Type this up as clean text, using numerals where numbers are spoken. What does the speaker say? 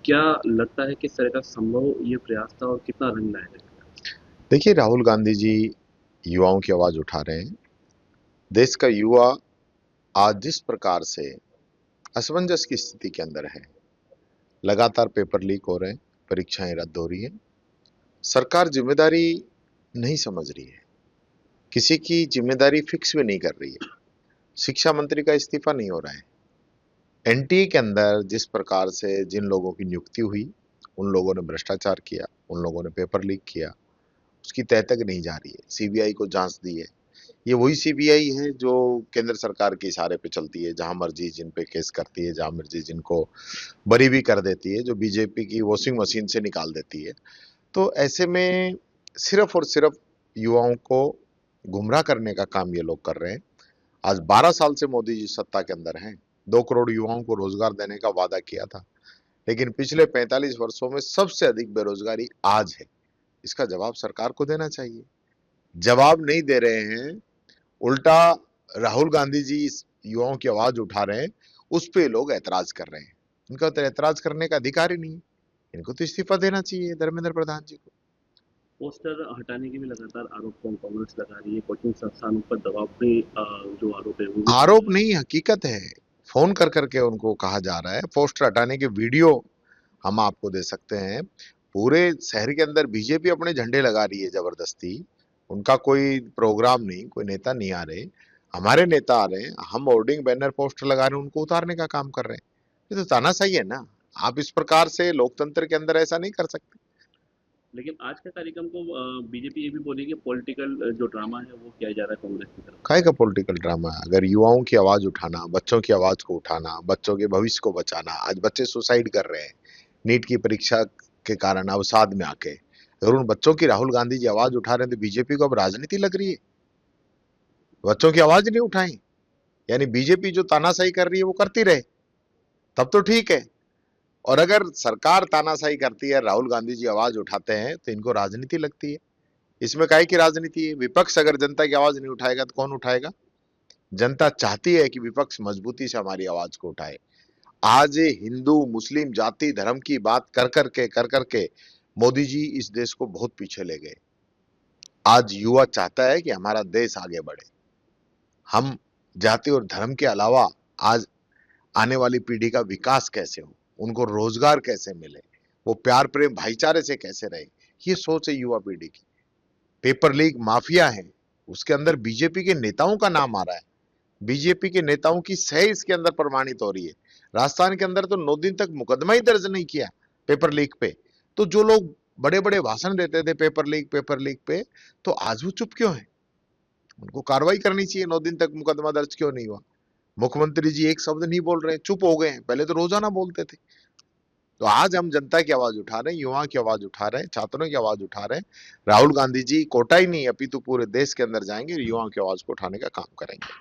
क्या लगता है किस तरह का संभव ये प्रयास था और कितना रंग लाएगा? देखिए, राहुल गांधी जी युवाओं की आवाज उठा रहे हैं। देश का युवा आज जिस प्रकार से असमंजस की स्थिति के अंदर है, लगातार पेपर लीक हो रहे हैं, परीक्षाएं रद्द हो रही हैं, सरकार जिम्मेदारी नहीं समझ रही है, किसी की जिम्मेदारी फिक्स भी नहीं कर रही है। शिक्षा मंत्री का इस्तीफा नहीं हो रहा है। एनटीए के अंदर जिस प्रकार से जिन लोगों की नियुक्ति हुई, उन लोगों ने भ्रष्टाचार किया, उन लोगों ने पेपर लीक किया, उसकी तह तक नहीं जा रही है। सीबीआई को जांच दी है। ये वही सीबीआई है जो केंद्र सरकार के इशारे पे चलती है, जहां मर्जी जिन पे केस करती है, जहां मर्जी जिनको बरी भी कर देती है, जो बीजेपी की वॉशिंग मशीन से निकाल देती है। तो ऐसे में सिर्फ और सिर्फ युवाओं को गुमराह करने का काम ये लोग कर रहे हैं। आज 12 साल से मोदी जी सत्ता के अंदर हैं। 2 करोड़ युवाओं को रोजगार देने का वादा किया था, लेकिन पिछले 45 वर्षों में सबसे अधिक बेरोजगारी आज है। इसका जवाब सरकार को देना चाहिए। जवाब नहीं दे रहे हैं, उल्टा राहुल गांधी जी इस युवाओं की आवाज उठा रहे हैं, उस पे लोग ऐतराज कर रहे हैं। इनका तो ऐतराज करने का अधिकार ही नहीं है। इनको तो इस्तीफा देना चाहिए धर्मेंद्र प्रधान जी को। पोस्टर हटाने के भी लगातार आरोप कांग्रेस लगा रही है, कोचिंग संस्थानों पर दबाव भी जो आरोप है वो भी आरोप लगाया नहीं, हकीकत है। फोन कर करके उनको कहा जा रहा है। पोस्टर हटाने के वीडियो हम आपको दे सकते हैं। पूरे शहर के अंदर बीजेपी अपने झंडे लगा रही है जबरदस्ती। उनका कोई प्रोग्राम नहीं, कोई नेता नहीं आ रहे, हमारे नेता आ रहे हैं। हम होर्डिंग बैनर पोस्टर लगा रहे हैं, उनको उतारने का काम कर रहे हैं। ये तो तानाशाही है ना। आप इस प्रकार से लोकतंत्र के अंदर ऐसा नहीं कर सकते। लेकिन आज के कार्यक्रम को बीजेपी ये भी बोली कि पॉलिटिकल जो ड्रामा है वो किया जा रहा है कांग्रेस की तरफ काहे का पॉलिटिकल ड्रामा है? अगर युवाओं की आवाज उठाना, बच्चों की आवाज को उठाना, बच्चों के भविष्य को बचाना, आज बच्चे सुसाइड कर रहे हैं नीट की परीक्षा के कारण अवसाद में आके। अगर उन बच्चों की राहुल गांधी जी आवाज उठा रहे हैं, तो बीजेपी को अब राजनीति लग रही है। बच्चों की आवाज नहीं उठाई, यानी बीजेपी जो तानाशाही कर रही है वो करती रहे, तब तो ठीक है। और अगर सरकार तानाशाही करती है, राहुल गांधी जी आवाज उठाते हैं, तो इनको राजनीति लगती है। इसमें काहे की राजनीति है? विपक्ष अगर जनता की आवाज नहीं उठाएगा तो कौन उठाएगा? जनता चाहती है कि विपक्ष मजबूती से हमारी आवाज को उठाए। आज हिंदू मुस्लिम जाति धर्म की बात कर करके मोदी जी इस देश को बहुत पीछे ले गए। आज युवा चाहता है कि हमारा देश आगे बढ़े। हम जाति और धर्म के अलावा आज आने वाली पीढ़ी का विकास कैसे हो, उनको रोजगार कैसे मिले, वो प्यार प्रेम भाईचारे से कैसे रहे, ये सोच है युवा पीढ़ी की। पेपर लीक माफिया है, उसके अंदर बीजेपी के नेताओं का नाम आ रहा है। बीजेपी के नेताओं की सही इसके अंदर प्रमाणित हो रही है। राजस्थान के अंदर तो 9 दिन तक मुकदमा ही दर्ज नहीं किया पेपर लीक पे। तो जो लोग बड़े बड़े भाषण देते थे पेपर लीक पे, तो आज वो चुप क्यों है? उनको कार्रवाई करनी चाहिए। 9 दिन तक मुकदमा दर्ज क्यों नहीं हुआ? मुख्यमंत्री जी एक शब्द नहीं बोल रहे, चुप हो गए हैं। पहले तो रोजाना बोलते थे। तो आज हम जनता की आवाज उठा रहे हैं, युवाओं की आवाज उठा रहे हैं, छात्रों की आवाज उठा रहे हैं। राहुल गांधी जी कोटा ही नहीं अपितु पूरे देश के अंदर जाएंगे और युवाओं की आवाज को उठाने का काम करेंगे।